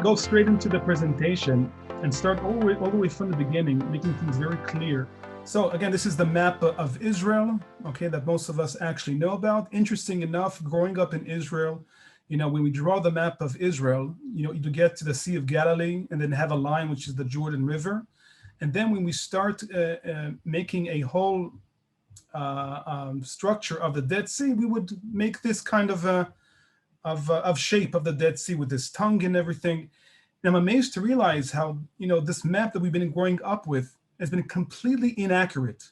go straight into the presentation and start all the way from the beginning, making things very clear. So again, this is the map of Israel, okay, that most of us actually know about. Interesting enough, growing up in Israel, when we draw the map of Israel, you get to the Sea of Galilee and then have a line, which is the Jordan River. And then when we start making a whole structure of the Dead Sea, we would make this kind of shape of the Dead Sea with this tongue and everything. And I'm amazed to realize how this map that we've been growing up with has been completely inaccurate,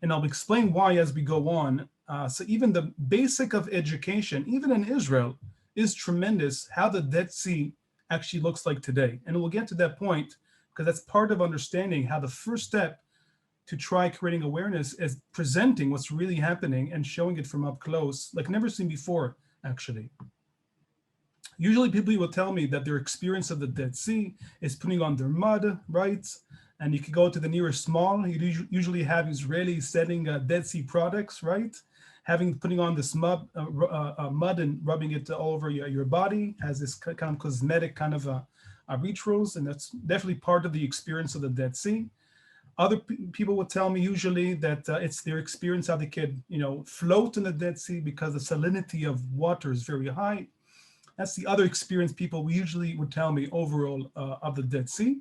and I'll explain why as we go on. So even the basic of education, even in Israel, is tremendous. How the Dead Sea actually looks like today, and we'll get to that point because that's part of understanding how the first step to try creating awareness is presenting what's really happening and showing it from up close, like never seen before, actually. Usually people will tell me that their experience of the Dead Sea is putting on their mud, right? And you could go to the nearest mall. You usually have Israelis selling Dead Sea products, right? Putting on this mud and rubbing it all over your body as this kind of cosmetic kind of rituals, and that's definitely part of the experience of the Dead Sea. Other people will tell me usually that it's their experience how they could, float in the Dead Sea because the salinity of water is very high. That's the other experience people usually would tell me overall of the Dead Sea.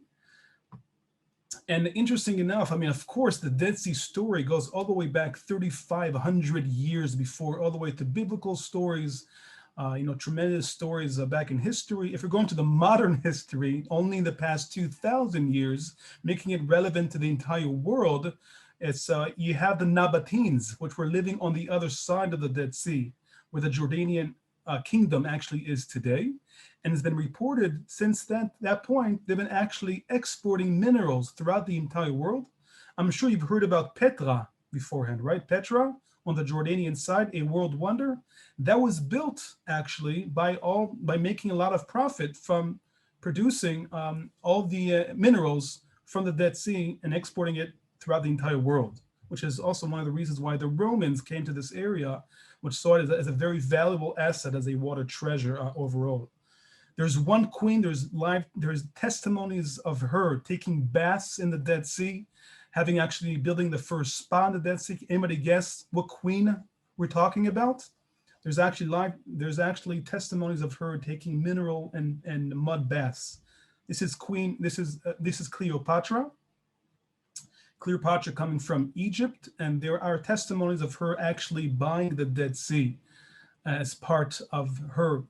And interesting enough, I mean, of course, the Dead Sea story goes all the way back 3,500 years before, all the way to biblical stories, tremendous stories back in history. If we're going to the modern history, only in the past 2,000 years, making it relevant to the entire world, it's you have the Nabateans, which were living on the other side of the Dead Sea, where the Jordanian kingdom actually is today. And it's been reported since that point, they've been actually exporting minerals throughout the entire world. I'm sure you've heard about Petra beforehand, right? Petra on the Jordanian side, a world wonder that was built actually by making a lot of profit from producing all the minerals from the Dead Sea and exporting it throughout the entire world, which is also one of the reasons why the Romans came to this area, which saw it as a very valuable asset, as a water treasure overall. There's one queen, there's testimonies of her taking baths in the Dead Sea, having actually building the first spa in the Dead Sea. Anybody guess what queen we're talking about? There's actually testimonies of her taking mineral and mud baths. This is Cleopatra. Cleopatra coming from Egypt, and there are testimonies of her actually buying the Dead Sea as part of her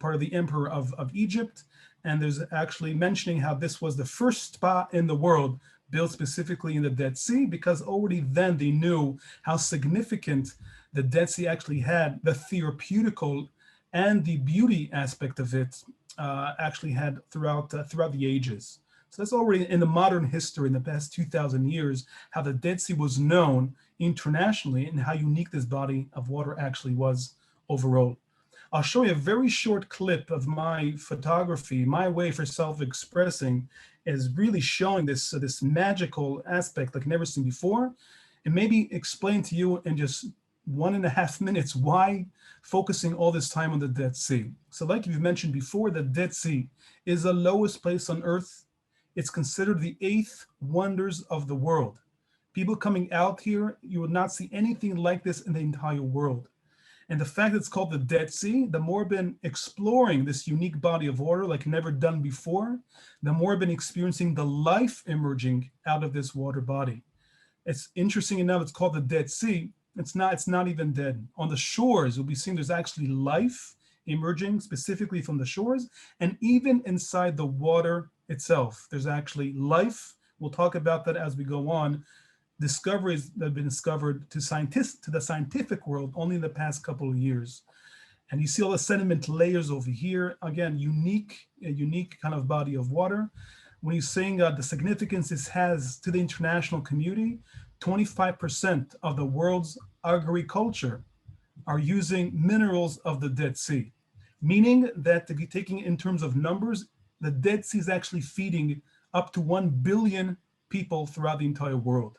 part of the emperor of Egypt. And there's actually mentioning how this was the first spa in the world built specifically in the Dead Sea, because already then they knew how significant the Dead Sea actually had, the therapeutical and the beauty aspect of it actually had throughout the ages. So that's already in the modern history in the past 2,000 years, how the Dead Sea was known internationally and how unique this body of water actually was overall. I'll show you a very short clip of my photography. My way for self-expressing is really showing this magical aspect like never seen before, and maybe explain to you in just 1.5 minutes why focusing all this time on the Dead Sea. So like you've mentioned before, the Dead Sea is the lowest place on earth. It's considered the 8th wonders of the world. People coming out here, you would not see anything like this in the entire world. And the fact that it's called the Dead Sea, the more I've been exploring this unique body of water like never done before, the more I've been experiencing the life emerging out of this water body. It's interesting enough, it's called the Dead Sea. It's not even dead. On the shores, we'll be seeing there's actually life emerging specifically from the shores, and even inside the water itself, there's actually life. We'll talk about that as we go on. Discoveries that have been discovered to the scientific world only in the past couple of years. And you see all the sediment layers over here. Again, a unique kind of body of water. When you're saying the significance this has to the international community, 25% of the world's agriculture are using minerals of the Dead Sea, meaning that if you're taking it in terms of numbers, the Dead Sea is actually feeding up to 1 billion people throughout the entire world.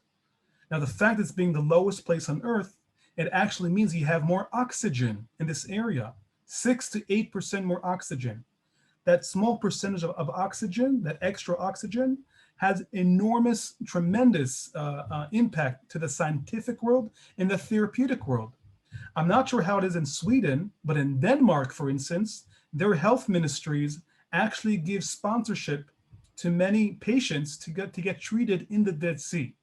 Now, the fact that it's being the lowest place on Earth, it actually means you have more oxygen in this area, 6 to 8% more oxygen. that small percentage of oxygen, that extra oxygen, has enormous, tremendous impact to the scientific world and the therapeutic world. I'm not sure how it is in Sweden, but in Denmark, for instance, their health ministries actually give sponsorship to many patients to get treated in the Dead Sea.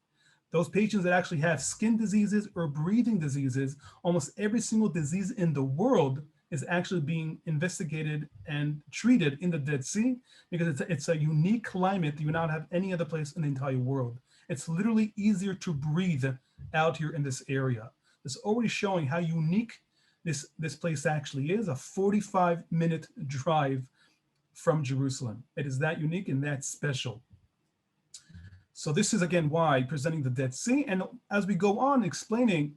Those patients that actually have skin diseases or breathing diseases, almost every single disease in the world is actually being investigated and treated in the Dead Sea, because it's a unique climate that you not have any other place in the entire world. It's literally easier to breathe out here in this area. It's already showing how unique this place actually is, a 45-minute drive from Jerusalem. It is that unique and that special. So this is again why presenting the Dead Sea. And as we go on explaining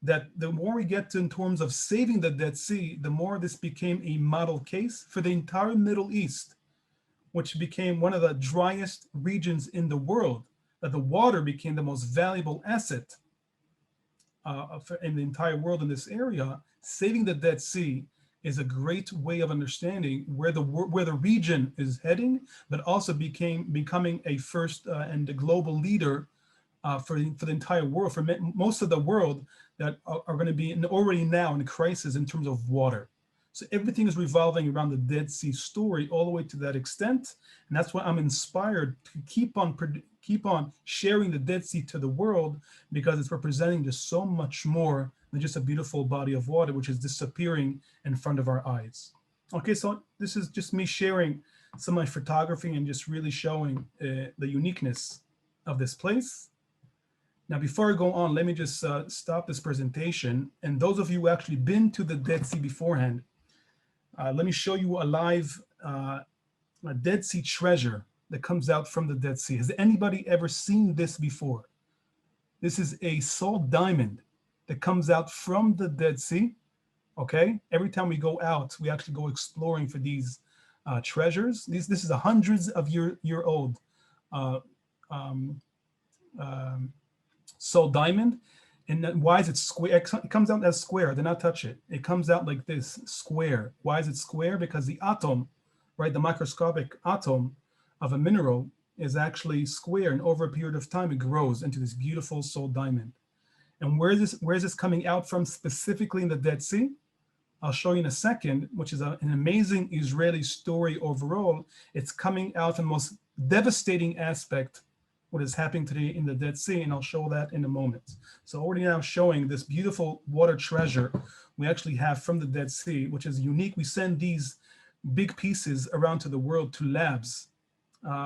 that the more we get to in terms of saving the Dead Sea, the more this became a model case for the entire Middle East, which became one of the driest regions in the world, that the water became the most valuable asset in the entire world in this area. Saving the Dead Sea is a great way of understanding where the region is heading, but also becoming a first and a global leader for the entire world, for most of the world that are going to be already now in crisis in terms of water. So everything is revolving around the Dead Sea story all the way to that extent. And that's why I'm inspired to keep on sharing the Dead Sea to the world, because it's representing just so much more than just a beautiful body of water, which is disappearing in front of our eyes. Okay, so this is just me sharing some of my photography and just really showing the uniqueness of this place. Now, before I go on, let me just stop this presentation. And those of you who actually been to the Dead Sea beforehand, let me show you a live a Dead Sea treasure that comes out from the Dead Sea. Has anybody ever seen this before? This is a salt diamond that comes out from the Dead Sea, okay? Every time we go out, we actually go exploring for these treasures. This is a hundreds of year old salt diamond. And then why is it square? It comes out as square. Do not touch it. It comes out like this, square. Why is it square? Because the atom, right, the microscopic atom of a mineral is actually square, and over a period of time, it grows into this beautiful salt diamond. And where is this coming out from specifically in the Dead Sea? I'll show you in a second, which is an amazing Israeli story overall. It's coming out from the most devastating aspect, what is happening today in the Dead Sea, and I'll show that in a moment. So already now showing this beautiful water treasure we actually have from the Dead Sea, which is unique. We send these big pieces around to the world, to labs,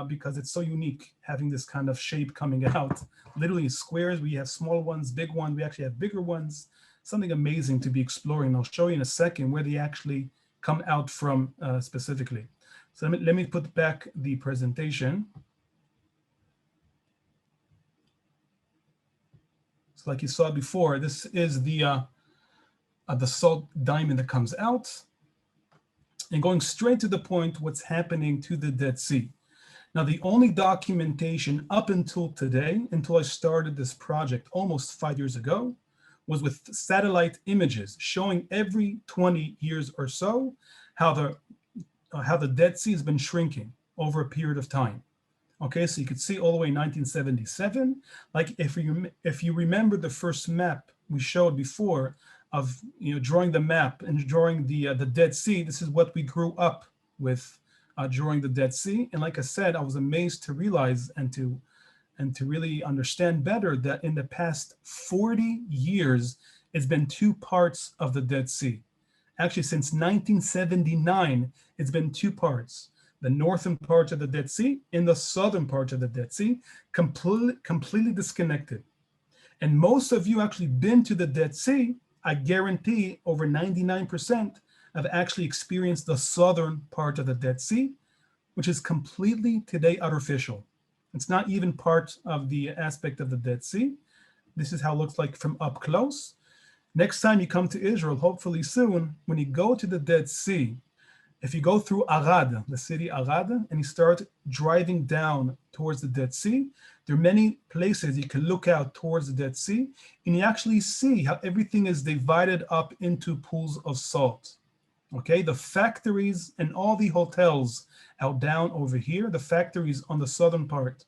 because it's so unique having this kind of shape coming out. Literally squares, we have small ones, big ones, we actually have bigger ones. Something amazing to be exploring. I'll show you in a second where they actually come out from specifically. So let me put back the presentation. So like you saw before, this is the salt diamond that comes out. And going straight to the point, what's happening to the Dead Sea. Now, the only documentation up until today, until I started this project almost 5 years ago, was with satellite images showing every 20 years or so how the Dead Sea has been shrinking over a period of time. Okay, so you could see all the way in 1977. Like if you remember the first map we showed before of drawing the map and drawing the Dead Sea, this is what we grew up with drawing the Dead Sea. And like I said, I was amazed to realize and to really understand better that in the past 40 years, it's been two parts of the Dead Sea. Actually, since 1979, it's been two parts. The northern part of the Dead Sea and the southern part of the Dead Sea, completely disconnected. And most of you actually been to the Dead Sea. I guarantee over 99% have actually experienced the southern part of the Dead Sea, which is completely today artificial. It's not even part of the aspect of the Dead Sea. This is how it looks like from up close. Next time you come to Israel, hopefully soon, when you go to the Dead Sea, if you go through Arad, the city Arad, and you start driving down towards the Dead Sea, there are many places you can look out towards the Dead Sea, and you actually see how everything is divided up into pools of salt. Okay, the factories and all the hotels out down over here, the factories on the southern part,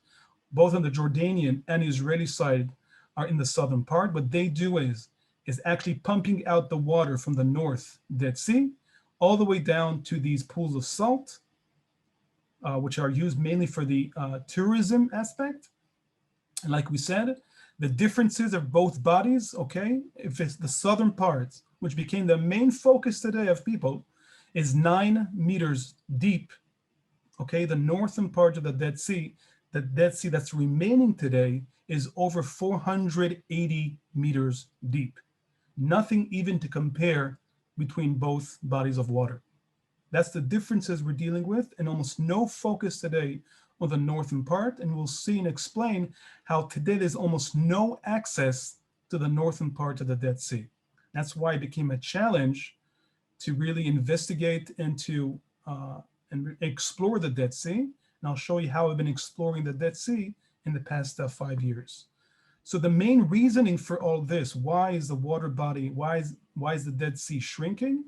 both on the Jordanian and Israeli side are in the southern part. What they do is actually pumping out the water from the North Dead Sea all the way down to these pools of salt, which are used mainly for the tourism aspect. And like we said, the differences of both bodies, okay, if it's the southern part, which became the main focus today of people, is 9 meters deep, okay? The northern part of the Dead Sea that's remaining today is over 480 meters deep. Nothing even to compare between both bodies of water. That's the differences we're dealing with, and almost no focus today on the northern part. And we'll see and explain how today there's almost no access to the northern part of the Dead Sea. That's why it became a challenge to really investigate and to and explore the Dead Sea. And I'll show you how I've been exploring the Dead Sea in the past 5 years. So the main reasoning for all this, why is the water body, why is the Dead Sea shrinking?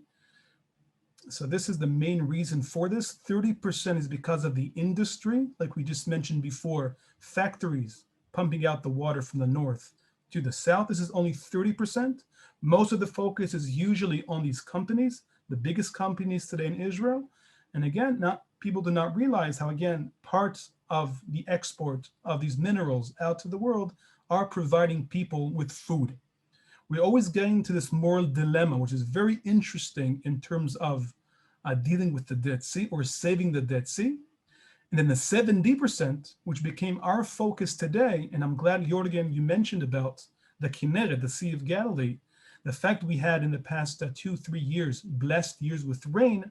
So this is the main reason for this. 30% is because of the industry, like we just mentioned before, factories pumping out the water from the north to the south. This is only 30%. Most of the focus is usually on these companies, the biggest companies today in Israel. And again, people do not realize how, again, parts of the export of these minerals out to the world are providing people with food. We're always getting to this moral dilemma, which is very interesting in terms of dealing with the Dead Sea or saving the Dead Sea. And then the 70%, which became our focus today, and I'm glad, Jorgen, you mentioned about the Kinneret, the Sea of Galilee, the fact we had in the past 2-3 years, blessed years with rain,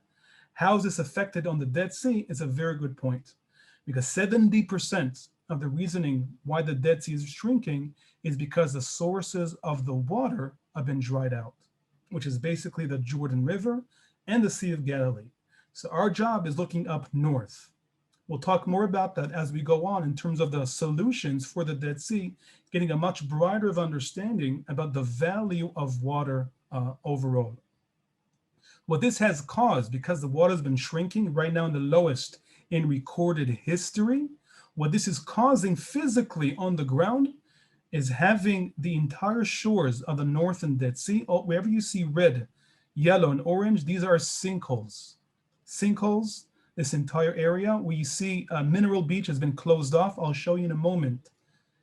how is this affected on the Dead Sea is a very good point. Because 70% of the reasoning why the Dead Sea is shrinking is because the sources of the water have been dried out, which is basically the Jordan River and the Sea of Galilee. So our job is looking up north. We'll talk more about that as we go on in terms of the solutions for the Dead Sea, getting a much broader of understanding about the value of water overall. What this has caused, because the water has been shrinking right now in the lowest in recorded history, what this is causing physically on the ground is having the entire shores of the northern Dead Sea, wherever you see red, yellow, and orange, these are sinkholes. Sinkholes, this entire area where you see Mineral Beach has been closed off. I'll show you in a moment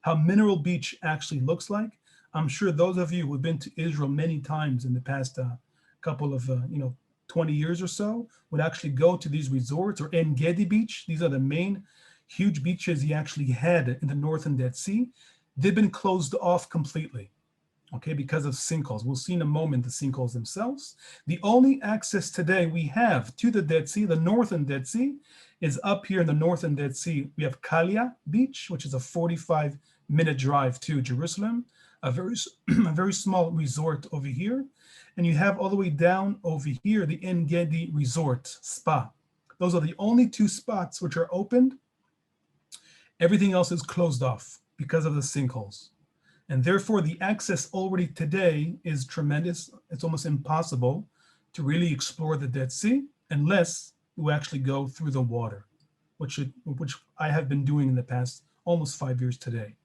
how Mineral Beach actually looks like. I'm sure those of you who have been to Israel many times in the past couple of 20 years or so would actually go to these resorts, or En Gedi Beach. These are the main huge beaches he actually had in the northern Dead Sea. They've been closed off completely, okay, because of sinkholes. We'll see in a moment the sinkholes themselves. The only access today we have to the Dead Sea, the northern Dead Sea, is up here in the northern Dead Sea. We have Kalia Beach, which is a 45-minute drive to Jerusalem, a very small resort over here. And you have all the way down over here, the En Gedi Resort Spa. Those are the only 2 spots which are opened. Everything else is closed off because of the sinkholes. And therefore, the access already today is tremendous. It's almost impossible to really explore the Dead Sea unless you actually go through the water, which I have been doing in the past almost 5 years today.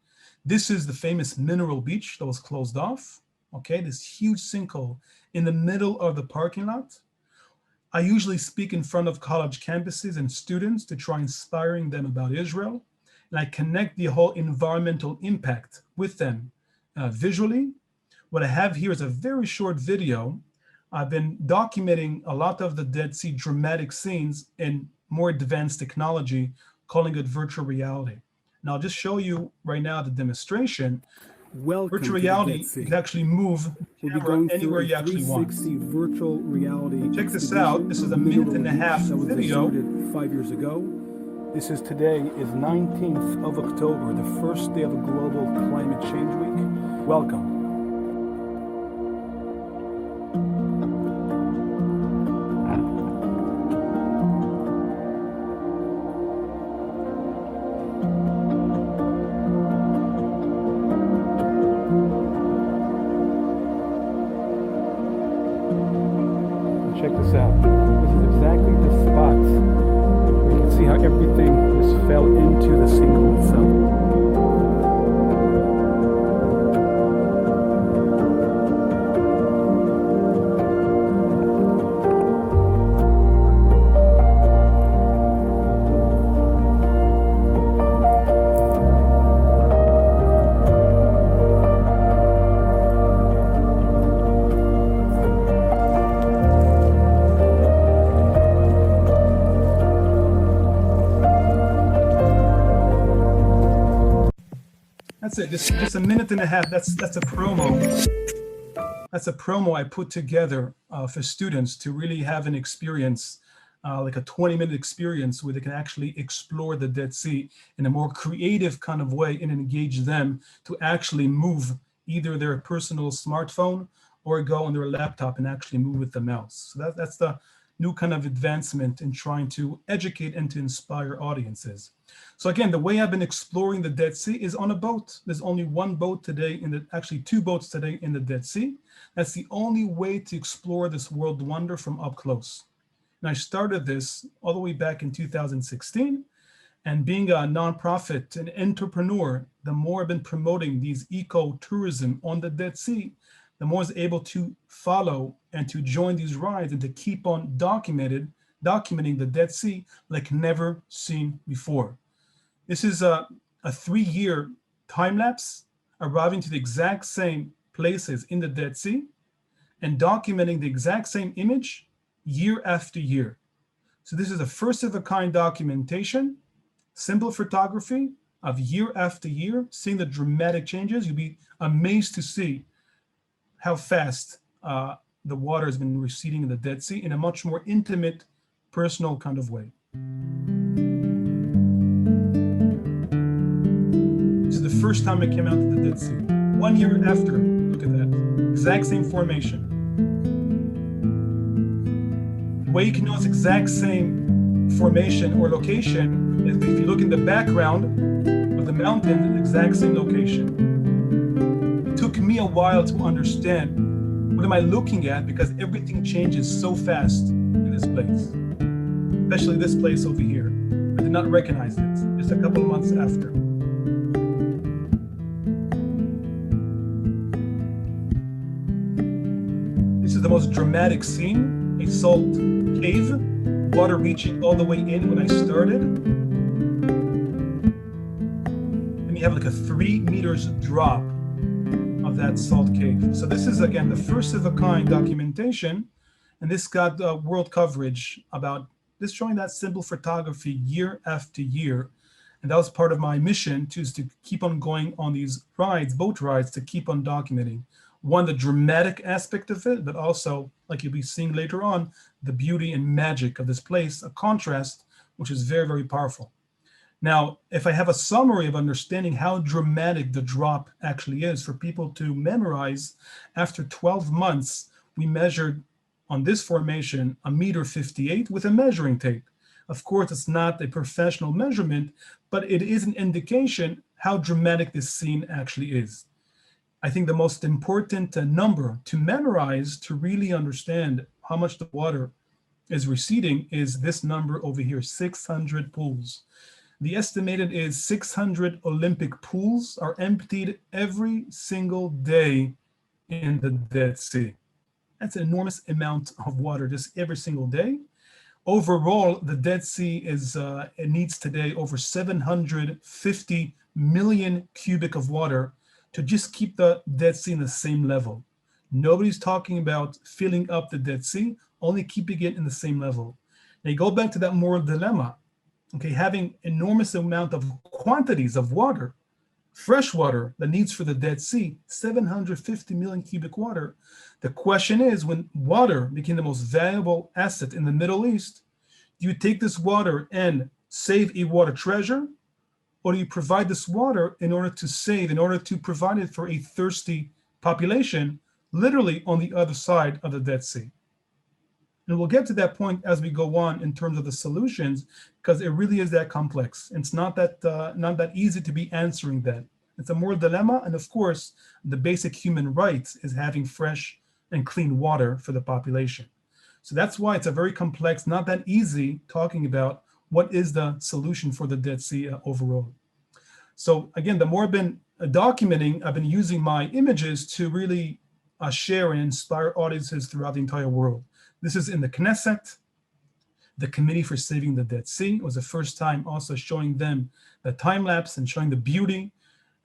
This is the famous Mineral Beach that was closed off. Okay, this huge sinkhole in the middle of the parking lot. I usually speak in front of college campuses and students to try inspiring them about Israel. And I connect the whole environmental impact with them visually. What I have here is a very short video. I've been documenting a lot of the Dead Sea dramatic scenes in more advanced technology, calling it virtual reality. And I'll just show you right now the demonstration. Virtual reality, you can actually move the camera anywhere you actually want. Virtual reality. Check this out. This is a 1.5-minute video. 5 years ago. This is today is 19th of October, the first day of a global climate change week. Welcome. Check this out. This is exactly the spot. You can see how everything just fell into the sinkhole itself. That's it. Just a minute and a half. That's a promo. That's a promo I put together for students to really have an experience, like a 20-minute experience where they can actually explore the Dead Sea in a more creative kind of way and engage them to actually move either their personal smartphone or go on their laptop and actually move with the mouse. So that's the new kind of advancement in trying to educate and to inspire audiences. So again, the way I've been exploring the Dead Sea is on a boat. There's only one boat today, actually two boats today in the Dead Sea. That's the only way to explore this world wonder from up close. And I started this all the way back in 2016. And being a nonprofit and entrepreneur, the more I've been promoting these eco-tourism on the Dead Sea, the more I was able to follow and to join these rides and to keep on documenting the Dead Sea like never seen before. This is a 3-year time lapse arriving to the exact same places in the Dead Sea and documenting the exact same image year after year. So this is a first of a kind documentation, simple photography of year after year, seeing the dramatic changes. You'll be amazed to see how fast the water has been receding in the Dead Sea in a much more intimate, personal kind of way. This is the first time I came out to the Dead Sea. 1 year after, look at that, exact same formation. The way you can know it's exact same formation or location is if you look in the background of the mountain, the exact same location. It took me a while to understand what am I looking at because everything changes so fast in this place, especially this place over here. I did not recognize it just a couple of months after. This is the most dramatic scene, a salt cave, water reaching all the way in when I started. And you have like a 3 meters drop of that salt cave. So this is again the first of a kind documentation, and this got world coverage about this, showing that simple photography year after year. And that was part of my mission to keep on going on these rides, boat rides, to keep on documenting one, the dramatic aspect of it, but also, like you'll be seeing later on, the beauty and magic of this place, a contrast which is very, very powerful. Now, if I have a summary of understanding how dramatic the drop actually is for people to memorize, after 12 months, we measured on this formation 1.58 meters with a measuring tape. Of course, it's not a professional measurement, but it is an indication how dramatic this scene actually is. I think the most important number to memorize to really understand how much the water is receding is this number over here, 600 pools. The estimated is 600 Olympic pools are emptied every single day in the Dead Sea. That's an enormous amount of water just every single day. Overall, the Dead Sea it needs today over 750 million cubic of water to just keep the Dead Sea in the same level. Nobody's talking about filling up the Dead Sea, only keeping it in the same level. Now you go back to that moral dilemma. Okay, having enormous amount of quantities of water, fresh water that needs for the Dead Sea, 750 million cubic water. The question is, when water became the most valuable asset in the Middle East, do you take this water and save a water treasure? Or do you provide this water in order to provide it for a thirsty population, literally on the other side of the Dead Sea? And we'll get to that point as we go on in terms of the solutions, because it really is that complex. It's not that easy to be answering that. It's a moral dilemma, and of course, the basic human right is having fresh and clean water for the population. So that's why it's a very complex, not that easy talking about what is the solution for the Dead Sea overall. So again, the more I've been documenting, I've been using my images to really share and inspire audiences throughout the entire world. This is in the Knesset, the Committee for Saving the Dead Sea. It was the first time also showing them the time lapse and showing the beauty.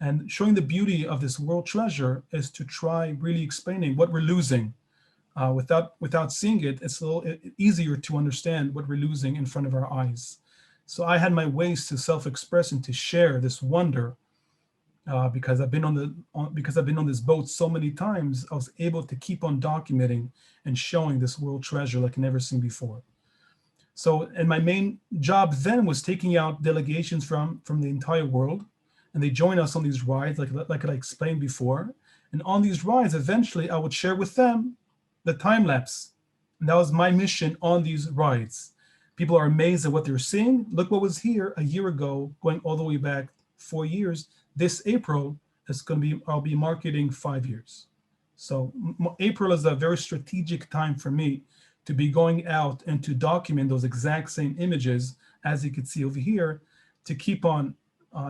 And showing the beauty of this world treasure is to try really explaining what we're losing. Without seeing it, it's a little easier to understand what we're losing in front of our eyes. So I had my ways to self-express and to share this wonder because I've been on this boat so many times. I was able to keep on documenting and showing this world treasure like I've never seen before. So, and my main job then was taking out delegations from the entire world, and they join us on these rides, like I explained before. And on these rides, eventually, I would share with them the time lapse, and that was my mission on these rides. People are amazed at what they're seeing. Look what was here a year ago, going all the way back 4 years. This April is going to be, I'll be marketing 5 years. So April is a very strategic time for me to be going out and to document those exact same images, as you can see over here, to keep on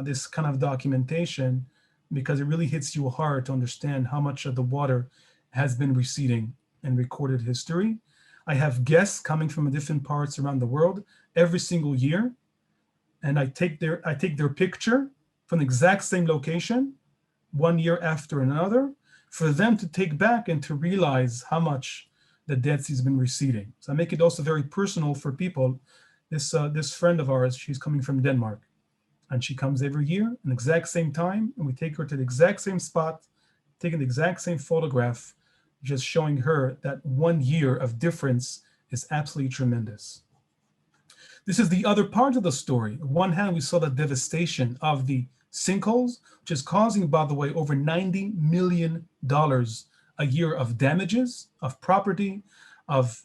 this kind of documentation, because it really hits you hard to understand how much of the water has been receding in recorded history. I have guests coming from different parts around the world every single year, and I take their picture from the exact same location 1 year after another, for them to take back and to realize how much the Dead Sea has been receding. So I make it also very personal for people. This friend of ours, she's coming from Denmark, and she comes every year at the exact same time, and we take her to the exact same spot, taking the exact same photograph, just showing her that 1 year of difference is absolutely tremendous. This is the other part of the story. On one hand, we saw the devastation of the sinkholes, which is causing, by the way, over $90 million a year of damages, of property, of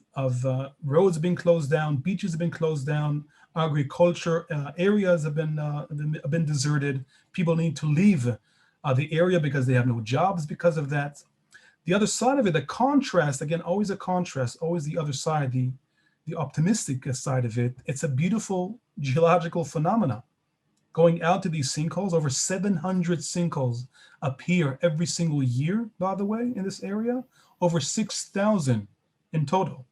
roads being closed down, beaches have been closed down, agriculture areas have been deserted. People need to leave the area because they have no jobs because of that. The other side of it, the contrast, again, always a contrast, always the other side, the optimistic side of it. It's a beautiful geological phenomena. Going out to these sinkholes, over 700 sinkholes appear every single year, by the way, in this area, over 6,000 in total.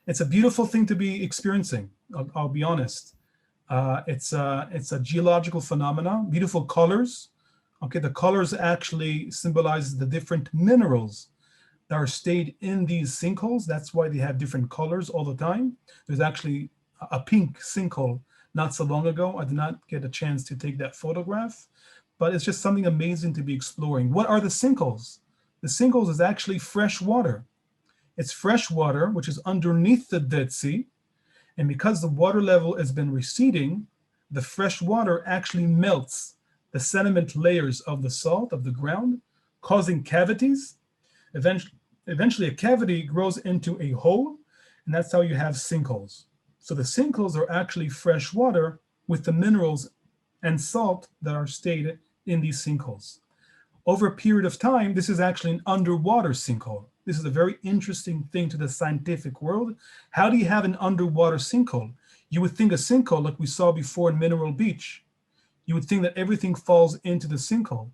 It's a beautiful thing to be experiencing, I'll be honest. It's a geological phenomena, beautiful colors. Okay, the colors actually symbolize the different minerals that are stayed in these sinkholes. That's why they have different colors all the time. There's actually a pink sinkhole not so long ago. I did not get a chance to take that photograph, but it's just something amazing to be exploring. What are the sinkholes? The sinkholes is actually fresh water. It's fresh water, which is underneath the Dead Sea. And because the water level has been receding, the fresh water actually melts the sediment layers of the salt of the ground, causing cavities. Eventually a cavity grows into a hole, and that's how you have sinkholes. So the sinkholes are actually fresh water with the minerals and salt that are stayed in these sinkholes. Over a period of time, this is actually an underwater sinkhole. This is a very interesting thing to the scientific world. How do you have an underwater sinkhole? You would think a sinkhole, like we saw before in Mineral Beach, you would think that everything falls into the sinkhole.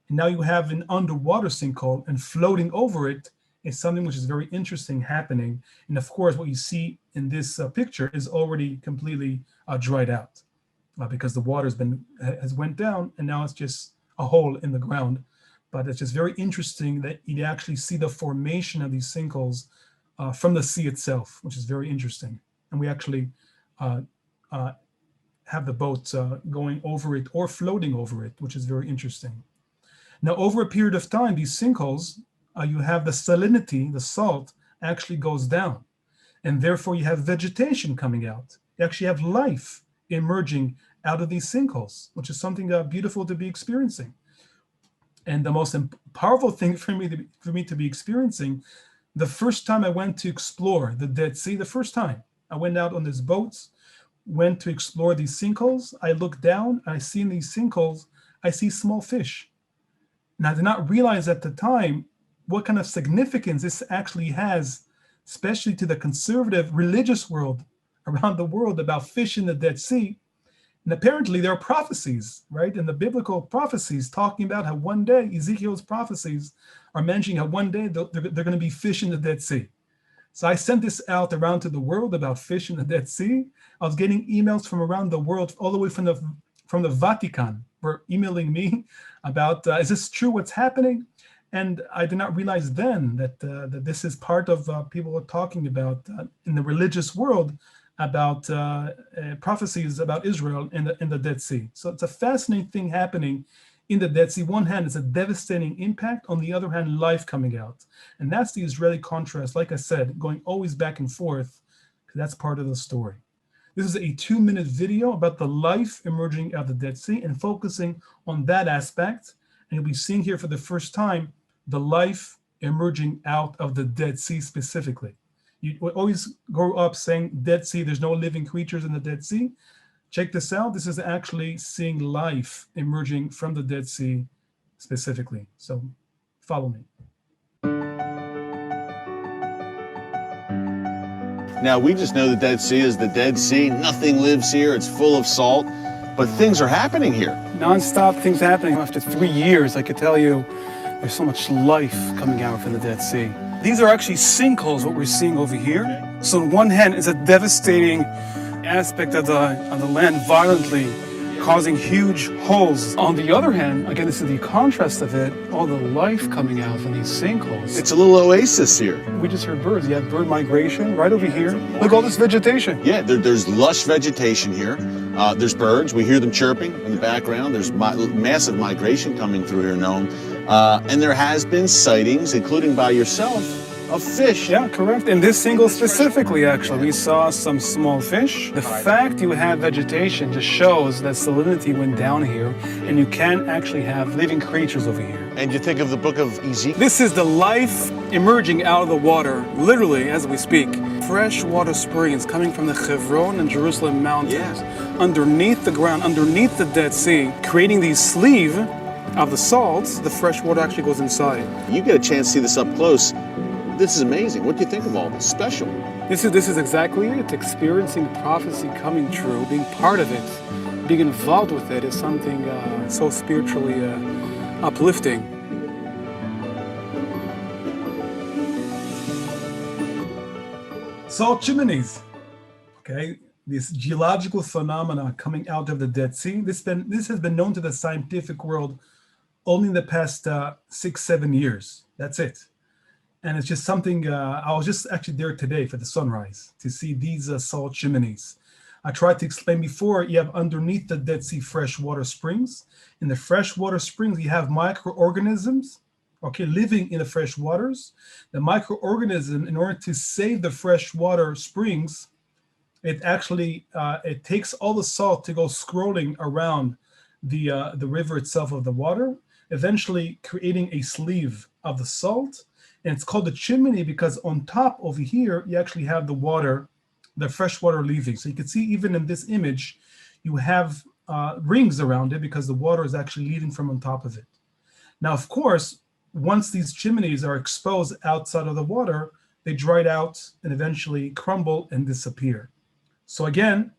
And now you have an underwater sinkhole, and floating over it is something which is very interesting happening. And of course, what you see in this picture is already completely dried out because the water has went down, and now it's just a hole in the ground. But it's just very interesting that you actually see the formation of these sinkholes from the sea itself, which is very interesting. And we actually have the boat going over it or floating over it, which is very interesting. Now, over a period of time, these sinkholes, you have the salinity, the salt, actually goes down. And therefore, you have vegetation coming out. You actually have life emerging out of these sinkholes, which is something beautiful to be experiencing. And the most powerful thing for me to be experiencing, the first time I went to explore the Dead Sea, the first time I went out on these boats, went to explore these sinkholes, I looked down, I see in these sinkholes, I see small fish. And I did not realize at the time what kind of significance this actually has especially to the conservative religious world around the world about fish in the Dead Sea. And apparently there are prophecies, right? And the biblical prophecies talking about how one day, Ezekiel's prophecies are mentioning how one day they're going to be fish in the Dead Sea. So I sent this out around to the world about fish in the Dead Sea. I was getting emails from around the world, all the way from the Vatican, were emailing me about, is this true, what's happening? And I did not realize then that this is part of people are talking about in the religious world about prophecies about Israel in the Dead Sea. So it's a fascinating thing happening in the Dead Sea. One hand, it's a devastating impact. On the other hand, life coming out. And that's the Israeli contrast, like I said, going always back and forth, because that's part of the story. This is a 2-minute video about the life emerging out of the Dead Sea and focusing on that aspect. And you'll be seeing here for the first time the life emerging out of the Dead Sea specifically. You always grow up saying Dead Sea, there's no living creatures in the Dead Sea. Check this out. This is actually seeing life emerging from the Dead Sea specifically. So follow me. Now, we just know the Dead Sea is the Dead Sea. Nothing lives here. It's full of salt. But things are happening here. Non-stop things happening. After 3 years, I could tell you there's so much life coming out from the Dead Sea. These are actually sinkholes, what we're seeing over here. So on one hand, it's a devastating aspect of the land violently causing huge holes. On the other hand, again, this is the contrast of it, all the life coming out from these sinkholes. It's a little oasis here. We just heard birds. You have bird migration right over here. Look at all this vegetation. Yeah, there's lush vegetation here. There's birds. We hear them chirping in the background. There's massive migration coming through here, Noam. And there has been sightings, including by yourself, of fish. Yeah, correct. In this single specifically, actually, we saw some small fish. The fact you have vegetation just shows that salinity went down here, and you can actually have living creatures over here. And you think of the book of Ezekiel. This is the life emerging out of the water, literally, as we speak. Fresh water springs coming from the Hebron and Jerusalem mountains, underneath the ground, underneath the Dead Sea, creating these sleeve of the salts. The fresh water actually goes inside. You get a chance to see this up close. This is amazing. What do you think of all this? Special. This is exactly it. Experiencing prophecy coming true, being part of it, being involved with it is something so spiritually uplifting. Salt chimneys, okay? This geological phenomena coming out of the Dead Sea. This has been known to the scientific world only in the past 6-7 years. That's it. And it's just something, I was just actually there today for the sunrise to see these salt chimneys. I tried to explain before, you have underneath the Dead Sea freshwater springs. In the freshwater springs, you have microorganisms, okay, living in the fresh waters. The microorganism, in order to save the freshwater springs, it actually, it takes all the salt to go scrolling around the river itself of the water, eventually creating a sleeve of the salt. And it's called the chimney because on top over here, you actually have the water, the fresh water leaving. So you can see even in this image, you have rings around it because the water is actually leaving from on top of it. Now, of course, once these chimneys are exposed outside of the water, they dried out and eventually crumble and disappear. So again,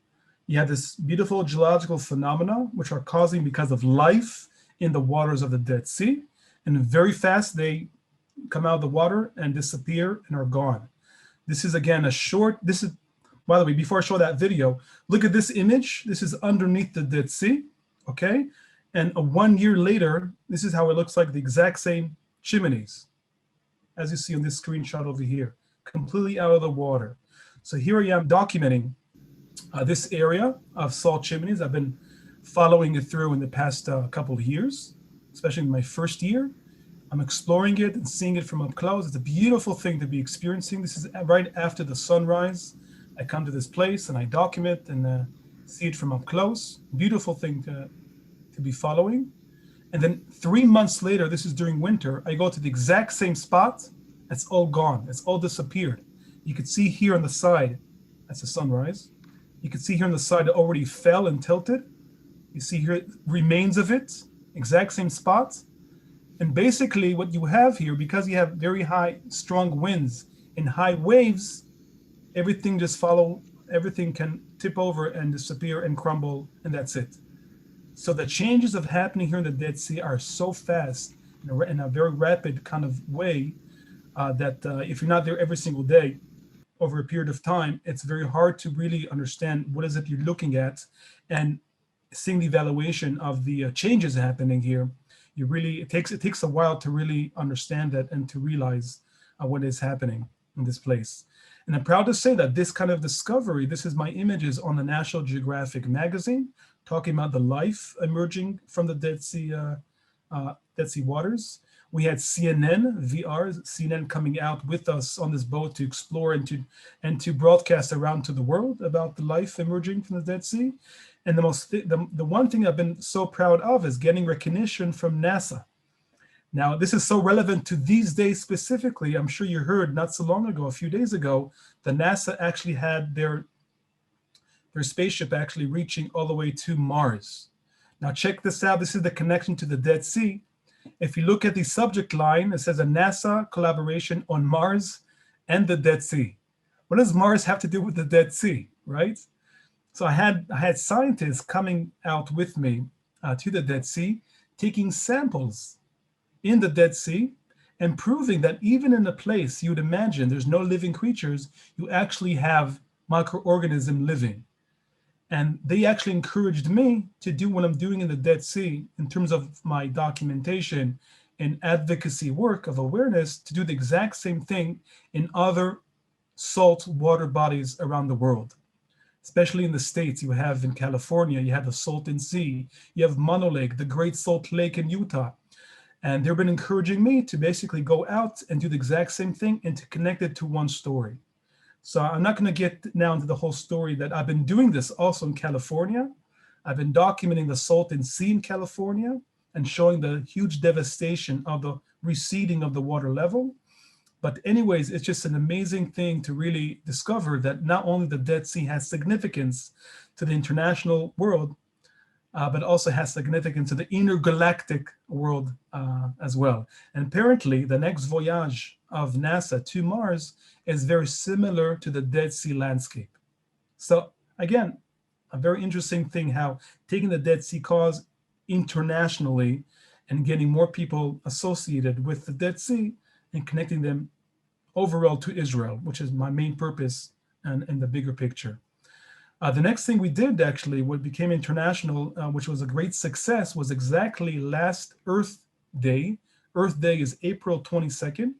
you have this beautiful geological phenomena, which are causing because of life in the waters of the Dead Sea. And very fast, they come out of the water and disappear and are gone. This is again a short, this is, by the way, before I show that video, look at this image. This is underneath the Dead Sea, okay? And 1 year later, this is how it looks like, the exact same chimneys, as you see on this screenshot over here, completely out of the water. So here I am documenting this area of salt chimneys. I've been following it through in the past couple of years, especially in my first year. I'm exploring it and seeing it from up close. It's a beautiful thing to be experiencing. This is right after the sunrise. I come to this place and I document and see it from up close. Beautiful thing to be following. And then 3 months later, this is during winter, I go to the exact same spot. It's all gone. It's all disappeared. You can see here on the side, that's the sunrise. You can see here on the side, it already fell and tilted. You see here remains of it, exact same spot. And basically what you have here, because you have very high, strong winds In high waves, everything just follow, everything can tip over and disappear and crumble, and that's it. So the changes of happening here in the Dead Sea are so fast in a very rapid kind of way that if you're not there every single day over a period of time, it's very hard to really understand what is it you're looking at, and seeing the evaluation of the changes happening here. You really it takes a while to really understand that and to realize what is happening in this place. And I'm proud to say that this kind of discovery, this is my images on the National Geographic magazine, talking about the life emerging from the Dead Sea waters. We had CNN coming out with us on this boat to explore and to broadcast around to the world about the life emerging from the Dead Sea. And the one thing I've been so proud of is getting recognition from NASA. Now, this is so relevant to these days specifically. I'm sure you heard not so long ago, a few days ago, that NASA actually had their spaceship actually reaching all the way to Mars. Now, check this out. This is the connection to the Dead Sea. If you look at the subject line, it says a NASA collaboration on Mars and the Dead Sea. What does Mars have to do with the Dead Sea, right? So I had scientists coming out with me to the Dead Sea, taking samples in the Dead Sea and proving that even in a place you'd imagine there's no living creatures, you actually have microorganism living. And they actually encouraged me to do what I'm doing in the Dead Sea in terms of my documentation and advocacy work of awareness, to do the exact same thing in other salt water bodies around the world. Especially in the States, you have in California, you have the Salton Sea, you have Mono Lake, the Great Salt Lake in Utah. And they've been encouraging me to basically go out and do the exact same thing and to connect it to one story. So I'm not going to get now into the whole story that I've been doing this also in California. I've been documenting the Salton Sea in California and showing the huge devastation of the receding of the water level. But anyways, it's just an amazing thing to really discover that not only the Dead Sea has significance to the international world, but also has significance to the intergalactic world as well. And apparently the next voyage of NASA to Mars is very similar to the Dead Sea landscape. So again, a very interesting thing how taking the Dead Sea cause internationally and getting more people associated with the Dead Sea and connecting them overall to Israel, which is my main purpose and in the bigger picture. The next thing we did actually, what became international, which was a great success, was exactly last Earth Day. Earth Day is April 22nd.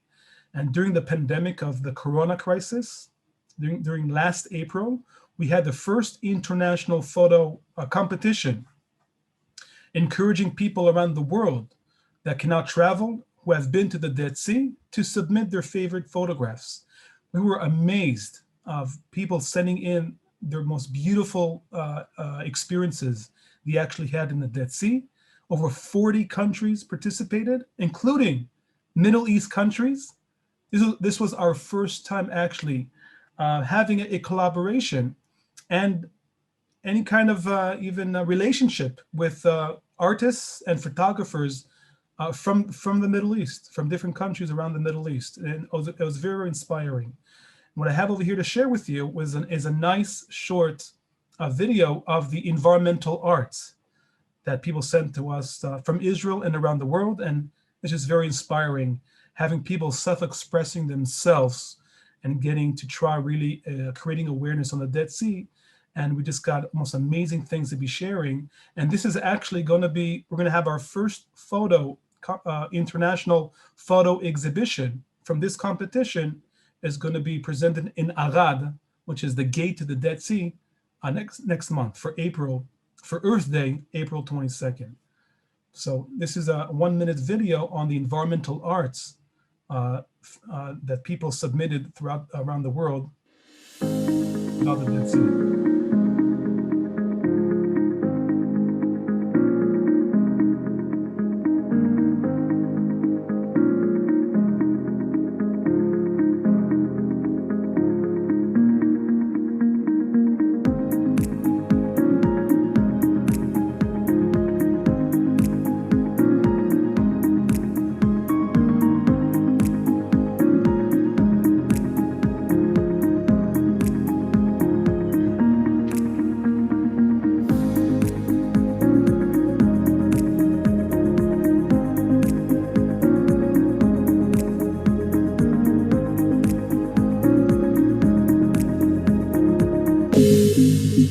And during the pandemic of the Corona crisis, during last April, we had the first international photo competition, encouraging people around the world that cannot travel, who have been to the Dead Sea, to submit their favorite photographs. We were amazed of people sending in their most beautiful experiences they actually had in the Dead Sea. Over 40 countries participated, including Middle East countries. This was our first time actually having a collaboration and any kind of even a relationship with artists and photographers from the Middle East, from different countries around the Middle East. And it was very inspiring. What I have over here to share with you is a nice short video of the environmental arts that people sent to us from Israel and around the world. And it's just very inspiring having people self-expressing themselves and getting to try really creating awareness on the Dead Sea. And we just got most amazing things to be sharing. And this is actually going to be, we're going to have our first international photo exhibition from this competition is going to be presented in Arad, which is the gate to the Dead Sea, next month for Earth Day, April 22nd. So this is a 1-minute video on the environmental arts that people submitted around the world about the Dead Sea.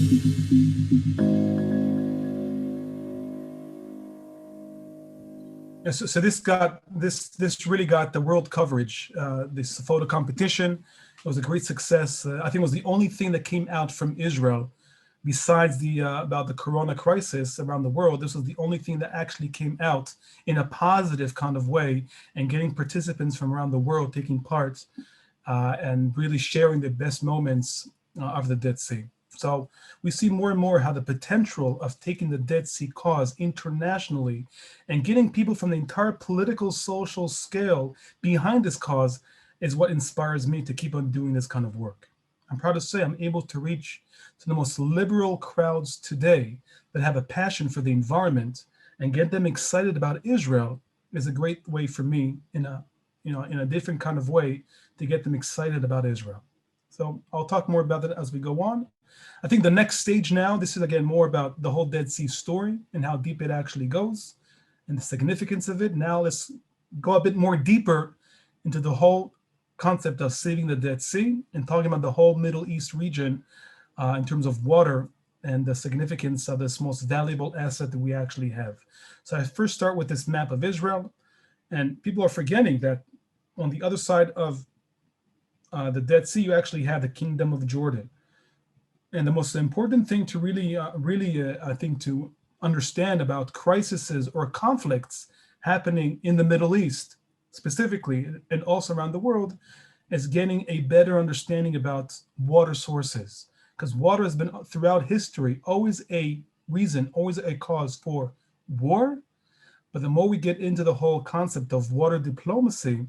Yeah, so this really got the world coverage. This photo competition, it was a great success. I think it was the only thing that came out from Israel, besides the about the Corona crisis around the world. This was the only thing that actually came out in a positive kind of way, and getting participants from around the world taking part and really sharing the best moments of the Dead Sea. So we see more and more how the potential of taking the Dead Sea cause internationally and getting people from the entire political, social scale behind this cause is what inspires me to keep on doing this kind of work. I'm proud to say I'm able to reach to the most liberal crowds today that have a passion for the environment, and get them excited about Israel is a great way for me in a different kind of way to get them excited about Israel. So I'll talk more about that as we go on. I think the next stage now, this is again more about the whole Dead Sea story and how deep it actually goes and the significance of it. Now let's go a bit more deeper into the whole concept of saving the Dead Sea and talking about the whole Middle East region in terms of water and the significance of this most valuable asset that we actually have. So I first start with this map of Israel, and people are forgetting that on the other side of the Dead Sea, you actually have the Kingdom of Jordan. And the most important thing to really, I think, to understand about crises or conflicts happening in the Middle East specifically, and also around the world, is getting a better understanding about water sources. Because water has been throughout history always a reason, always a cause for war. But the more we get into the whole concept of water diplomacy,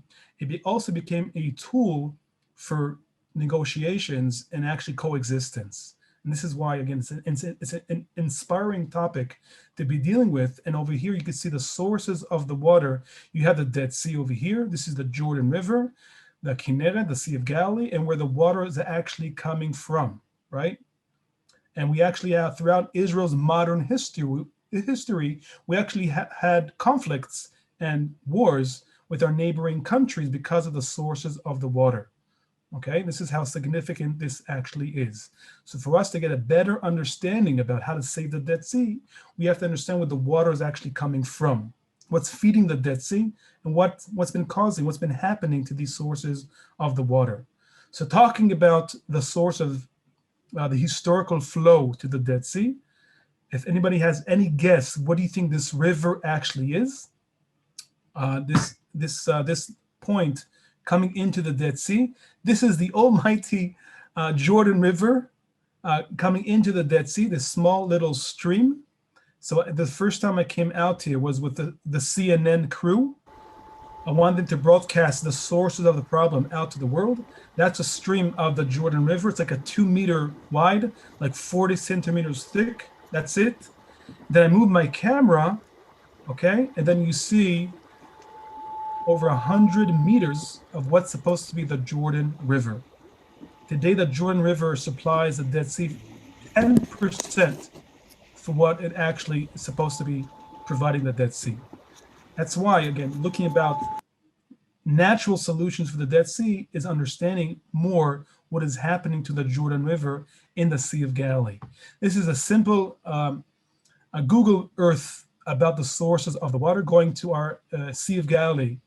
also became a tool for negotiations and actually coexistence. And this is why, again, it's an inspiring topic to be dealing with. And over here, you can see the sources of the water. You have the Dead Sea over here. This is the Jordan River, the Kinneret, the Sea of Galilee, and where the water is actually coming from, right? And we actually have, throughout Israel's modern history, we actually had conflicts and wars with our neighboring countries because of the sources of the water. Okay, this is how significant this actually is. So for us to get a better understanding about how to save the Dead Sea, we have to understand where the water is actually coming from, what's feeding the Dead Sea, and what's been happening to these sources of the water. So talking about the source of the historical flow to the Dead Sea, if anybody has any guess, what do you think this river actually is? This point coming into the Dead Sea. This is the almighty Jordan River coming into the Dead Sea, this small little stream. So the first time I came out here was with the CNN crew. I wanted to broadcast the sources of the problem out to the world. That's a stream of the Jordan River. It's like a 2 meter wide, like 40 centimeters thick. That's it. Then I move my camera, okay? And then you see over 100 meters of what's supposed to be the Jordan River. Today, the Jordan River supplies the Dead Sea 10% for what it actually is supposed to be providing the Dead Sea. That's why, again, looking about natural solutions for the Dead Sea is understanding more what is happening to the Jordan River in the Sea of Galilee. This is a simple a Google Earth about the sources of the water, going to our Sea of Galilee,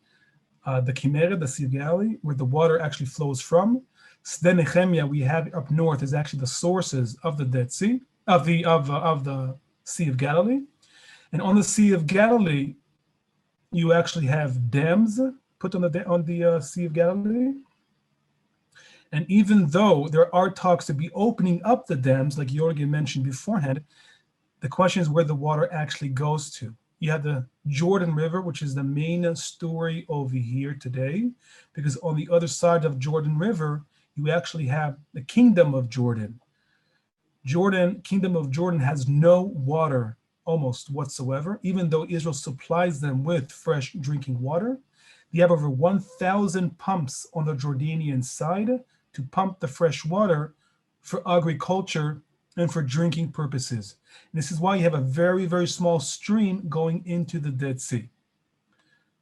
the Kinneret, the Sea of Galilee, where the water actually flows from. Sde Nehemiah, we have up north, is actually the sources of the Dead Sea, of the Sea of Galilee. And on the Sea of Galilee, you actually have dams put on the Sea of Galilee. And even though there are talks to be opening up the dams, like Jorgen mentioned beforehand, the question is where the water actually goes to. You have the Jordan River, which is the main story over here today, because on the other side of Jordan River, you actually have the Kingdom of Jordan. Kingdom of Jordan has no water almost whatsoever, even though Israel supplies them with fresh drinking water. They have over 1,000 pumps on the Jordanian side to pump the fresh water for agriculture and for drinking purposes. And this is why you have a very, very small stream going into the Dead Sea.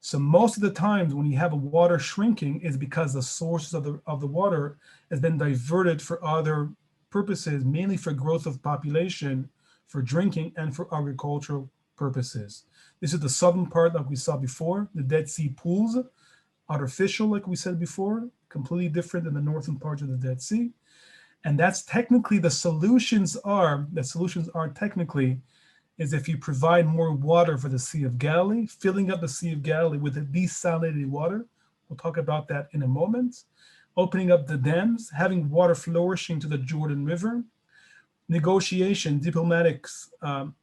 So most of the times when you have a water shrinking is because the sources of the water has been diverted for other purposes, mainly for growth of population, for drinking, and for agricultural purposes. This is the southern part, like we saw before, the Dead Sea pools, artificial, like we said before, completely different than the northern part of the Dead Sea. And that's technically the solutions are technically is if you provide more water for the Sea of Galilee, filling up the Sea of Galilee with desalinated water. We'll talk about that in a moment. Opening up the dams, having water flourishing to the Jordan River, negotiation, diplomatic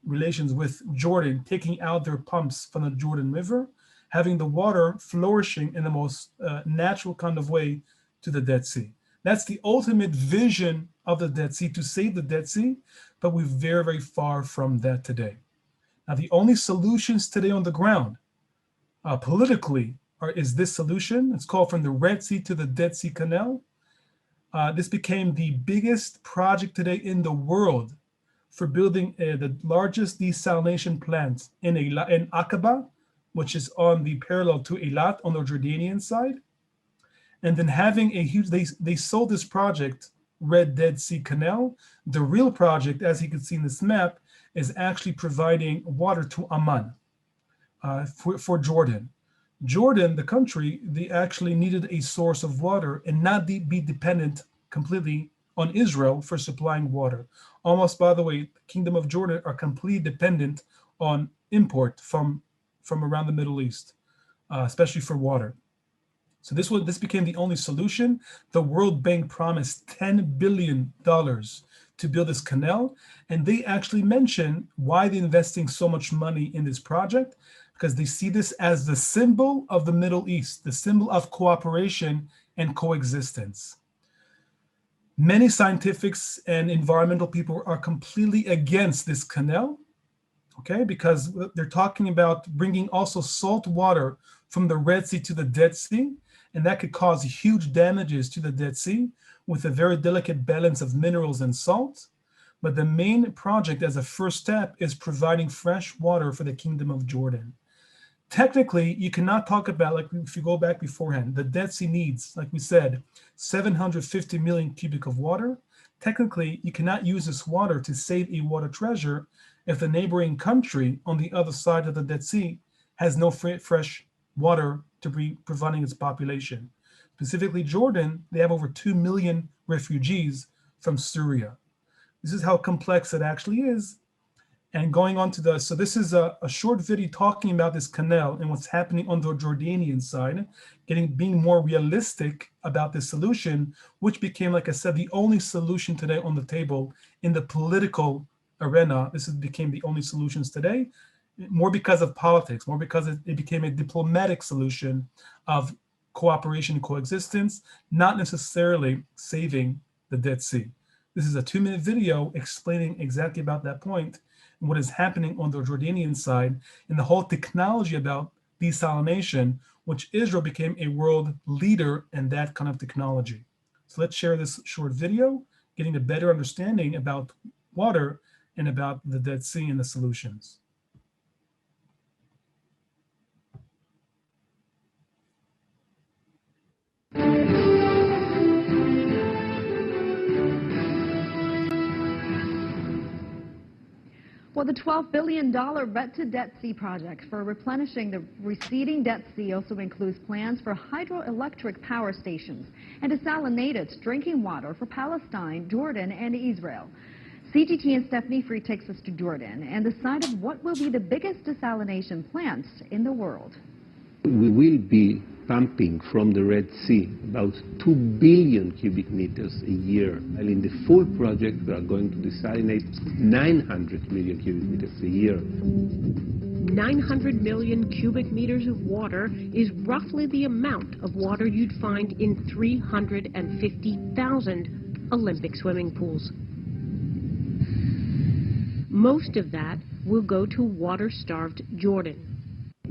relations with Jordan, taking out their pumps from the Jordan River, having the water flourishing in the most natural kind of way to the Dead Sea. That's the ultimate vision of the Dead Sea, to save the Dead Sea, but we're very, very far from that today. Now, the only solutions today on the ground, politically, is this solution. It's called From the Red Sea to the Dead Sea Canal. This became the biggest project today in the world for building the largest desalination plant in Aqaba, which is on the parallel to Eilat on the Jordanian side. And then having a huge, they sold this project, Red Dead Sea Canal. The real project, as you can see in this map, is actually providing water to Amman for Jordan. Jordan, the country, they actually needed a source of water and not be dependent completely on Israel for supplying water. Almost, by the way, the Kingdom of Jordan are completely dependent on import from around the Middle East, especially for water. So this became the only solution. The World Bank promised $10 billion to build this canal. And they actually mention why they're investing so much money in this project, because they see this as the symbol of the Middle East, the symbol of cooperation and coexistence. Many scientifics and environmental people are completely against this canal, okay, because they're talking about bringing also salt water from the Red Sea to the Dead Sea, and that could cause huge damages to the Dead Sea with a very delicate balance of minerals and salt. But the main project as a first step is providing fresh water for the Kingdom of Jordan. Technically, you cannot talk about, like if you go back beforehand, the Dead Sea needs, like we said, 750 million cubic of water. Technically, you cannot use this water to save a water treasure if the neighboring country on the other side of the Dead Sea has no fresh water to be providing its population. Specifically, Jordan, they have over 2 million refugees from Syria. This is how complex it actually is. And going on to so this is a short video talking about this canal and what's happening on the Jordanian side, being more realistic about this solution, which became, like I said, the only solution today on the table in the political arena. Became the only solutions today, more because of politics, more because it became a diplomatic solution of cooperation and coexistence, not necessarily saving the Dead Sea. This is a 2-minute video explaining exactly about that point and what is happening on the Jordanian side and the whole technology about desalination, which Israel became a world leader in that kind of technology. So let's share this short video, getting a better understanding about water and about the Dead Sea and the solutions. Well, the $12 billion Red to Dead Sea project for replenishing the receding Dead Sea also includes plans for hydroelectric power stations and desalinated drinking water for Palestine, Jordan, and Israel. CGT and Stephanie Free takes us to Jordan and the site of what will be the biggest desalination plant in the world. We will be pumping from the Red Sea about 2 billion cubic meters a year. And in the full project, we are going to desalinate 900 million cubic meters a year. 900 million cubic meters of water is roughly the amount of water you'd find in 350,000 Olympic swimming pools. Most of that will go to water-starved Jordan.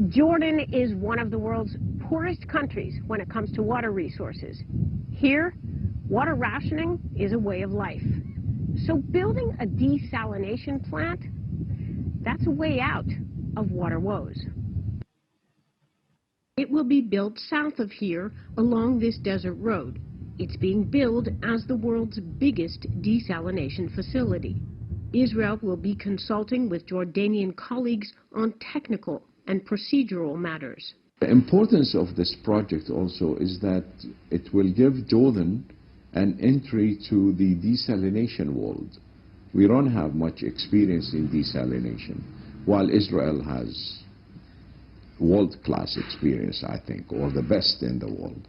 Jordan is one of the world's poorest countries when it comes to water resources. Here, water rationing is a way of life. So building a desalination plant, that's a way out of water woes. It will be built south of here along this desert road. It's being billed as the world's biggest desalination facility. Israel will be consulting with Jordanian colleagues on technical and procedural matters. The importance of this project also is that it will give Jordan an entry to the desalination world. We don't have much experience in desalination, while Israel has world-class experience, I think, or the best in the world.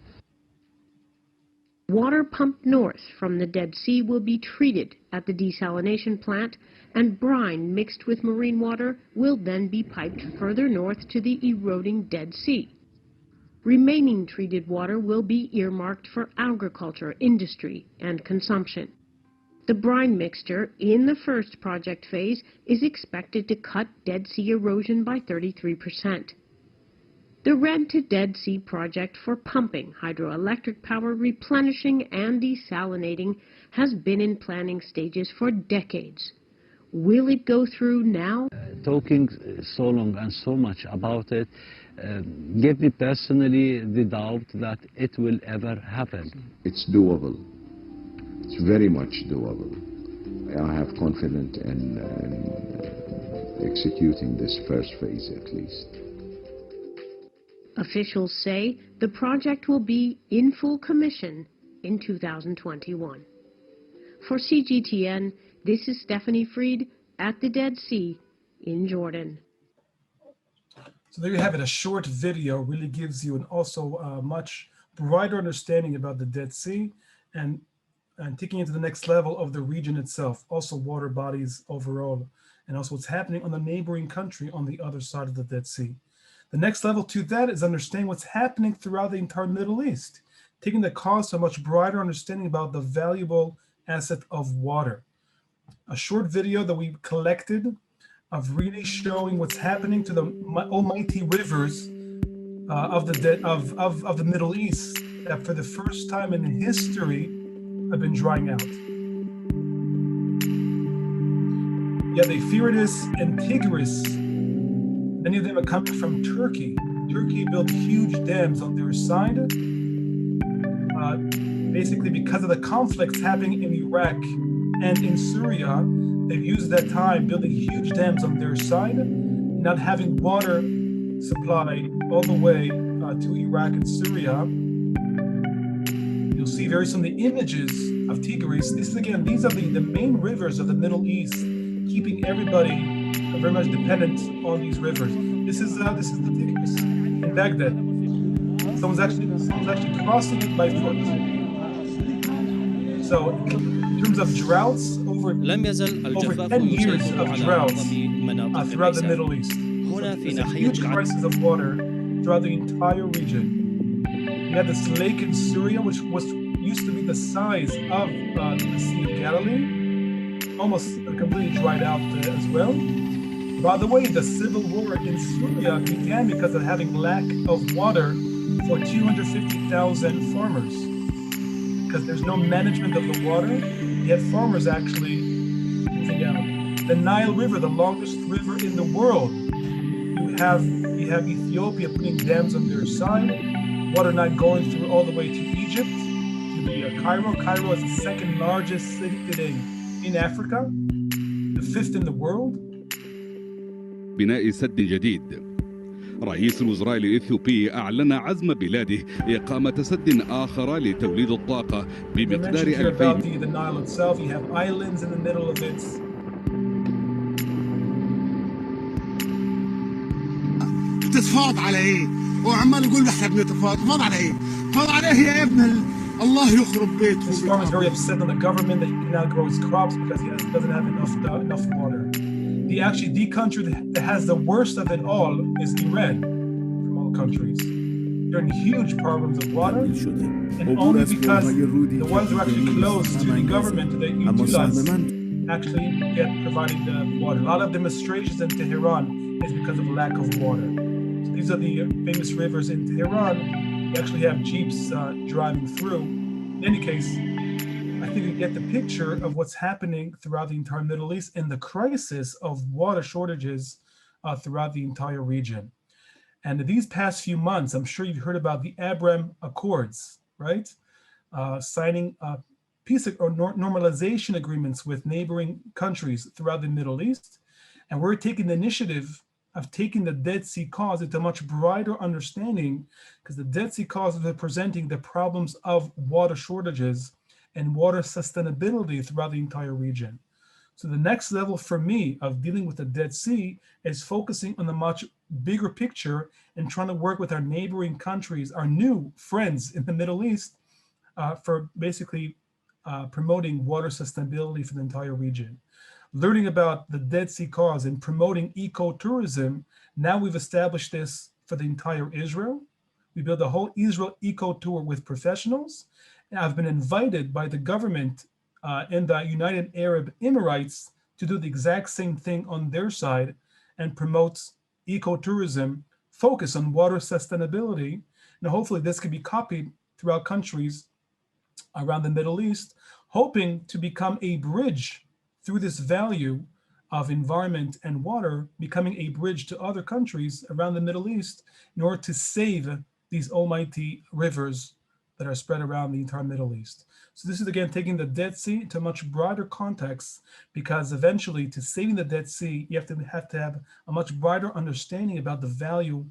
Water pumped north from the Dead Sea will be treated at the desalination plant, and brine mixed with marine water will then be piped further north to the eroding Dead Sea. Remaining treated water will be earmarked for agriculture, industry, and consumption. The brine mixture in the first project phase is expected to cut Dead Sea erosion by 33%. The Red to Dead Sea project for pumping hydroelectric power, replenishing, and desalinating has been in planning stages for decades. Will it go through now? Talking so long and so much about it gave me personally the doubt that it will ever happen. It's doable. It's very much doable. I have confidence in executing this first phase at least. Officials say the project will be in full commission in 2021. For CGTN, this is Stephanie Fried at the Dead Sea in Jordan. So there you have it. A short video really gives you an also much brighter understanding about the Dead Sea and taking it to the next level of the region itself, also water bodies overall, and also what's happening on the neighboring country on the other side of the Dead Sea. The next level to that is understanding what's happening throughout the entire Middle East, taking the cause to a much brighter understanding about the valuable asset of water. A short video that we collected of really showing what's happening to the almighty rivers of the Middle East that for the first time in history have been drying out. Yeah, the Euphrates and Tigris, many of them are coming from Turkey. Turkey built huge dams on their side, basically because of the conflicts happening in Iraq and in Syria. They've used that time building huge dams on their side, not having water supply all the way to Iraq and Syria. You'll see very soon the images of Tigris. These are the main rivers of the Middle East, keeping everybody very much dependent on these rivers. This is the Tigris in Baghdad. Someone's actually crossing it by foot. So in terms of droughts, over 10 years of droughts throughout the Middle East. So there's a huge crisis of water throughout the entire region. We had this lake in Syria, which used to be the size of the Sea of Galilee, almost completely dried out as well. By the way, the civil war in Syria began because of having lack of water for 250,000 farmers. Because there's no management of the water, you had farmers actually moving out. The Nile River, the longest river in the world, you have Ethiopia putting dams on their side, water not going through all the way to Egypt, to the Cairo. Cairo is the second largest city today in Africa, the fifth in the world. بناء سد جديد. رئيس الوزراء الإثيوبي أعلن عزم بلاده إقامة سد آخر لتوليد الطاقة بمقدار 2000. The Nile itself, you have islands in the middle of it. بتتفاض على ايه؟ وعمال يقول احنا بنتفاض، تفاض على ايه؟ تفاض عليه يا ابن الله يخرب بيته. This farmer is very upset on the government that he cannot grow his crops because he doesn't have enough water. The country that has the worst of it all is Iran, from all countries. They're in huge problems of water, and only because the ones who are actually close to the government, the Ayatollahs, actually get providing the water. A lot of demonstrations in Tehran is because of lack of water. So these are the famous rivers in Tehran. You actually have jeeps driving through. In any case, I think you get the picture of what's happening throughout the entire Middle East and the crisis of water shortages throughout the entire region. And these past few months, I'm sure you've heard about the Abraham Accords, right? signing peace or normalization agreements with neighboring countries throughout the Middle East. And we're taking the initiative of taking the Dead Sea cause into a much broader understanding, because the Dead Sea cause is presenting the problems of water shortages and water sustainability throughout the entire region. So the next level for me of dealing with the Dead Sea is focusing on the much bigger picture and trying to work with our neighboring countries, our new friends in the Middle East, for basically promoting water sustainability for the entire region. Learning about the Dead Sea cause and promoting ecotourism, now we've established this for the entire Israel. We built a whole Israel eco tour with professionals. And I've been invited by the government in the United Arab Emirates to do the exact same thing on their side and promote ecotourism, focus on water sustainability. And hopefully this can be copied throughout countries around the Middle East, hoping to become a bridge through this value of environment and water, becoming a bridge to other countries around the Middle East in order to save these almighty rivers that are spread around the entire Middle East. So this is again taking the Dead Sea to a much broader context, because eventually to saving the Dead Sea, you have to have a much broader understanding about the value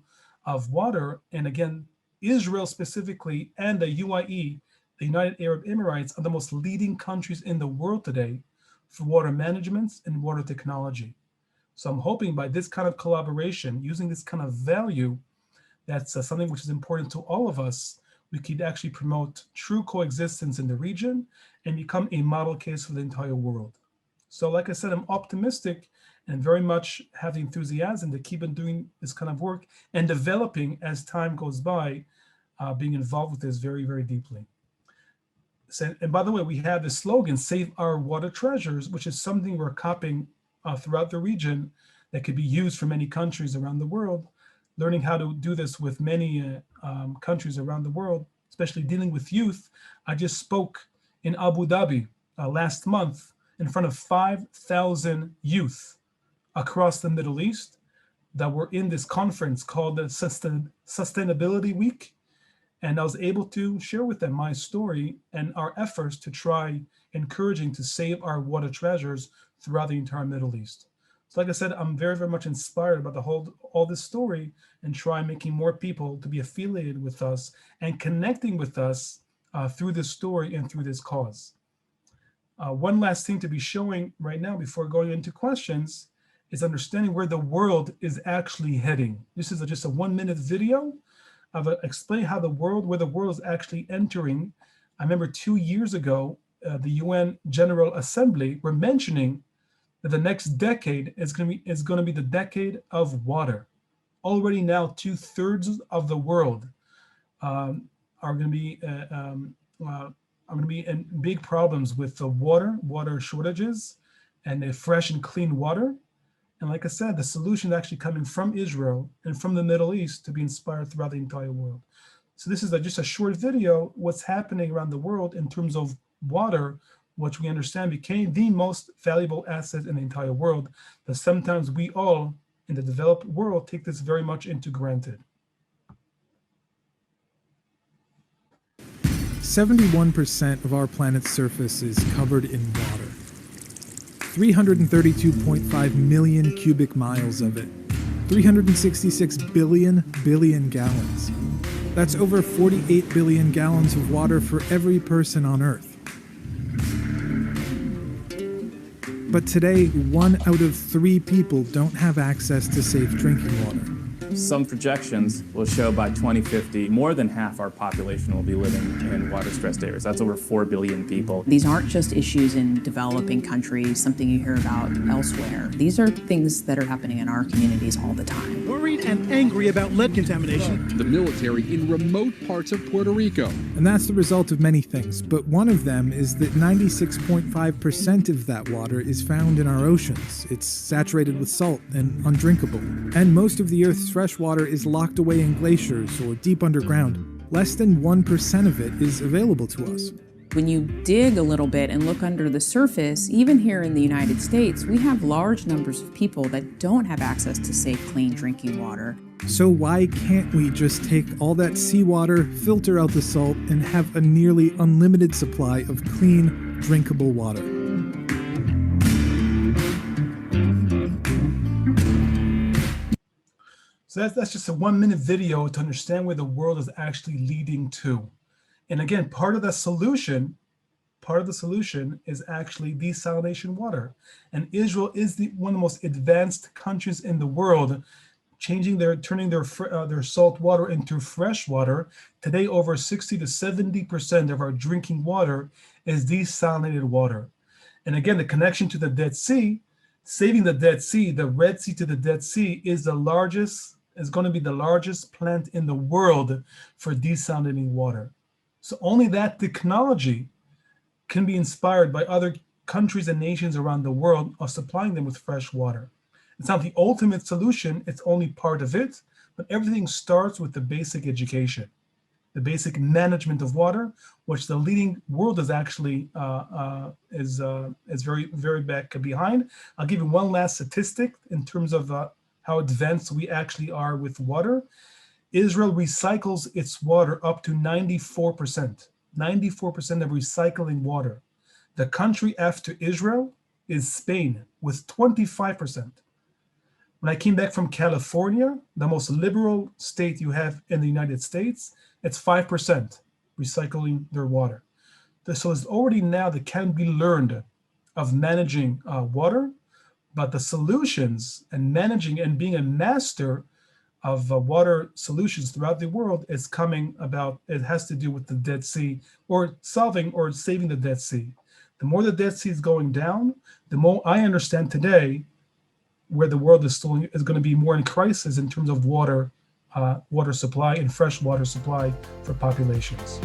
of water. And again, Israel specifically and the UAE, the United Arab Emirates, are the most leading countries in the world today for water management and water technology. So I'm hoping by this kind of collaboration, using this kind of value, that's something which is important to all of us, we could actually promote true coexistence in the region and become a model case for the entire world. So like I said, I'm optimistic and very much have the enthusiasm to keep on doing this kind of work and developing as time goes by, being involved with this very, very deeply. So, and by the way, we have the slogan, Save Our Water Treasures, which is something we're copying throughout the region that could be used for many countries around the world, learning how to do this with many countries around the world, especially dealing with youth. I just spoke in Abu Dhabi last month in front of 5,000 youth across the Middle East that were in this conference called the Sustainability Week. And I was able to share with them my story and our efforts to try encouraging to save our water treasures throughout the entire Middle East. So like I said, I'm very, very much inspired about all this story and try making more people to be affiliated with us and connecting with us through this story and through this cause. One last thing to be showing right now before going into questions is understanding where the world is actually heading. This is just a 1-minute video of explaining how where the world is actually entering. I remember 2 years ago, the UN General Assembly were mentioning that the next decade is going to be the decade of water. Already now, 2/3 of the world are going to be in big problems with the water shortages and the fresh and clean water. And like I said, the solution is actually coming from Israel and from the Middle East to be inspired throughout the entire world. So this is just a short video, what's happening around the world in terms of water, which we understand became the most valuable asset in the entire world, that sometimes we all in the developed world take this very much into granted. 71% of our planet's surface is covered in water. 332.5 million cubic miles of it. 366 billion gallons. That's over 48 billion gallons of water for every person on Earth. But today, 1 out of 3 people don't have access to safe drinking water. Some projections will show by 2050, more than half our population will be living in water-stressed areas. That's over 4 billion people. These aren't just issues in developing countries, something you hear about elsewhere. These are things that are happening in our communities all the time. Worried and angry about lead contamination. The military in remote parts of Puerto Rico. And that's the result of many things, but one of them is that 96.5% of that water is found in our oceans. It's saturated with salt and undrinkable. And most of the Earth's fresh water is locked away in glaciers or deep underground. Less than 1% of it is available to us. When you dig a little bit and look under the surface, even here in the United States, we have large numbers of people that don't have access to safe, clean drinking water. So why can't we just take all that seawater, filter out the salt, and have a nearly unlimited supply of clean, drinkable water? So that's just a 1-minute video to understand where the world is actually leading to. And again, part of the solution is actually desalination water. And Israel is one of the most advanced countries in the world, turning their salt water into fresh water. Today, over 60 to 70% of our drinking water is desalinated water. And again, the connection to the Dead Sea, saving the Dead Sea, the Red Sea to the Dead Sea is going to be the largest plant in the world for desalinating water. So only that technology can be inspired by other countries and nations around the world of supplying them with fresh water. It's not the ultimate solution, it's only part of it, but everything starts with the basic education, the basic management of water, which the leading world is actually is very, very back behind. I'll give you one last statistic in terms of how advanced we actually are with water. Israel recycles its water up to 94%. 94% of recycling water. The country after Israel is Spain with 25%. When I came back from California, the most liberal state you have in the United States, it's 5% recycling their water. So it's already now that can be learned of managing water, but the solutions and managing and being a master of water solutions throughout the world is coming about. It has to do with the Dead Sea, or solving or saving the Dead Sea. The more the Dead Sea is going down, the more I understand today where the world is going to be more in crisis in terms of water supply and fresh water supply for populations.